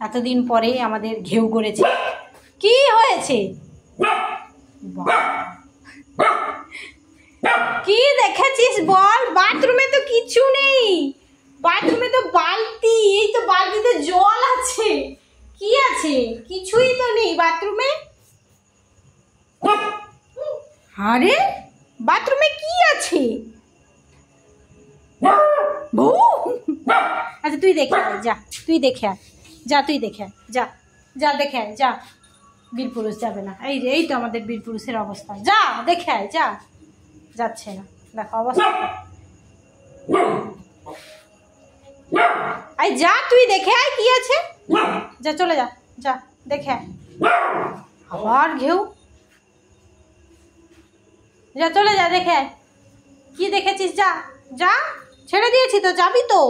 এতদিন পরে আমাদের ঘেউ করেছে। কি হয়েছে? কি দেখেছিস বল? বাথরুমে তো কিছু নেই, বাথরুমে তো বালতি, এই তো বালতিতে জল আছে। কি আছে? কিছুই তো নেই বাথরুমে। আরে বাথরুমে কি আছে? বউ? আচ্ছা তুই দেখে আয়, যা তুই দেখে আয়, যা তুই দেখে আয়, যা যা দেখে আয়, যা। বীরপুরুষ যাবে না, এই তো আমাদের বীরপুরুষের অবস্থা। যা দেখে আয়, যা। যাচ্ছে না, দেখো অবস্থা। আয় যা তুই দেখে আয় কি আছে, যা চলে যা, যা দেখে আয়। আবার ঘেউ, যা চলে যা দেখে আয়। কি দেখেছিস? যা যা, ছেড়ে দিয়েছি তো, যাবি তো।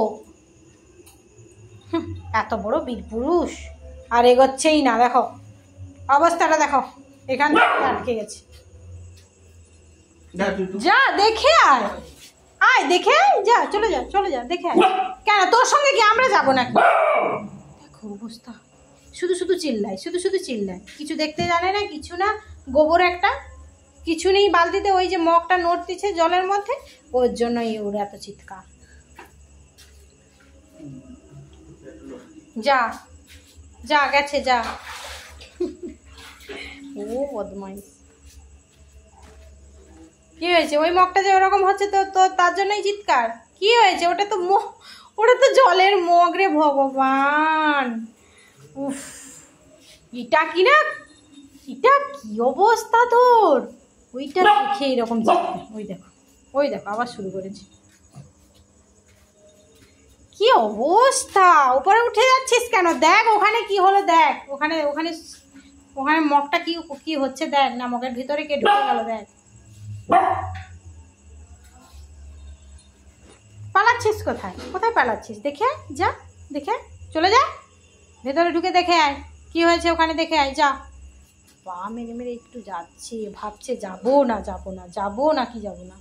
এত বড় বীরপুরুষ আর এগোচ্ছেই না, দেখো অবস্থাটা দেখো, এখান থেকে আটকে গেছে। যা দেখে আয়, আয় দেখে আয়, যা চলে যা, চলে যা দেখে আয়। কেন তোর সঙ্গে কি আমরা যাবো না? দেখো অবস্থা, শুধু শুধু চিল্লায়, শুধু শুধু চিল্লায়, কিছু দেখতে জানে না, কিছু না। গোবর একটা, কিছু নেই বালতিতে, ওই যে মগটা নড়তেছে জলের মধ্যে, ওর জন্যই ওর এত চিৎকার। যা যা, গেছে যা। ও বদমাইশ। কি হয়েছে? ওই মগটা যে ওরকম হচ্ছে তো তো তার জন্যই চিৎকার। কি হয়েছে? ওটা তো ওটা তো জলের মগ রে ভগবান। উফ, এটা কি না, এটা কি অবস্থা তোর? ওইটা দেখে এরকম চিৎকার। ওই দেখো, ওই দেখো আবার শুরু করেছে। কি অবস্থা, উপরে উঠে যাচ্ছিস কেন? দেখ ওখানে কি হলো, দেখ ওখানে ওখানে ওখানে মগটা কি কি হচ্ছে দেখ না, মগের ভিতরে কে ঢুকে গেল দেখ। পালাচ্ছিস কোথায়? কোথায় পালাচ্ছিস? দেখে আয়, যা দেখে আয়, চলে যা ভেতরে ঢুকে দেখে আয় কি হয়েছে ওখানে, দেখে আয় যা। পা মেরে মেরে একটু যাচ্ছে, ভাবছে যাবো না যাবো না, যাবো না কি যাবো না।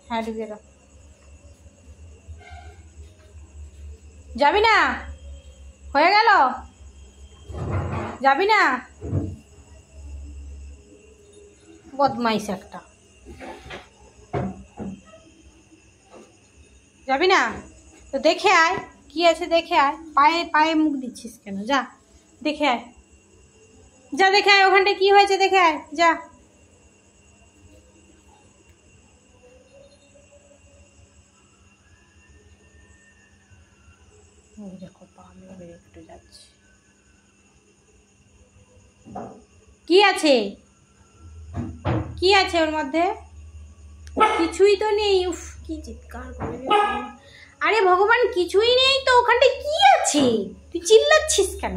হ্যাঁ ঢুকে দাও। যাবি না? হয়ে গেল, যাবি না? বদমাইশ একটা, যাবি না তো দেখে আয় কি আছে, দেখে আয়। পায়ে পায়ে মুখ দিচ্ছিস কেন? যা দেখে আয়, যা দেখে আয়, ওখানটায় কি হয়েছে দেখে আয়, যা। দেখো পা মেরে একটু যাচ্ছে। কি আছে? কি আছে ওর মধ্যে? কিছুই তো নেই। উফ কি চিৎকার করে! আরে ভগবান, কিছুই নেই তো ওখানটায়, কি আছে? তুই চিল্লাচ্ছিস কেন?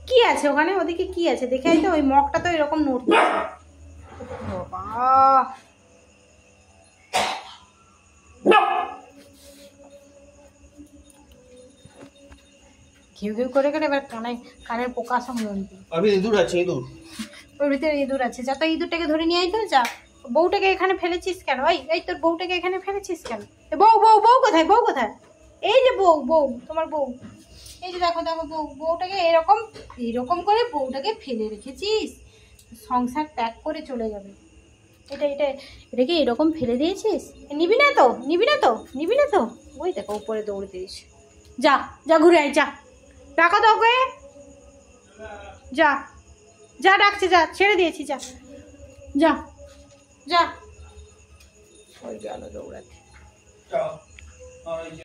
কি আছে ওখানে? ওদিকে কি আছে দেখে আয় তো। ওই মগটা তো এরকম নড়ছে। বাবা, ঘেউ ঘেউ করে করে এবার কানের পোকা সম্বন্ধে। ইঁদুর আছে, ইঁদুর ওর ভিতরে ইঁদুর আছে। যা তো ইঁদুরটাকে ধরে নিয়ে আয় তো, যা। বউটাকে এখানে ফেলেছিস কেন? এই তোর বউটাকে এখানে ফেলেছিস কেন? বউ বউ বউ কোথায়? বউ কোথায়? এই যে বউ, বউ তোমার বউ, এই যে দেখো দেখো বউ, বউটাকে এরকম এরকম করে বউটাকে ফেলে রেখেছিস, সংসার ত্যাগ করে চলে যাবে। এটাকে এরকম ফেলে দিয়েছিস? নিবি না তো, নিবি না তো, নিবি না তো। ওই দেখো উপরে দৌড়ে দিয়েছে। যা যা ঘুরে আয়, যা টাকা দাও গে, যা যা, ডাকছে যা, ছেড়ে দিয়েছি, যা যা যা। ওই গেল দৌড়াতে।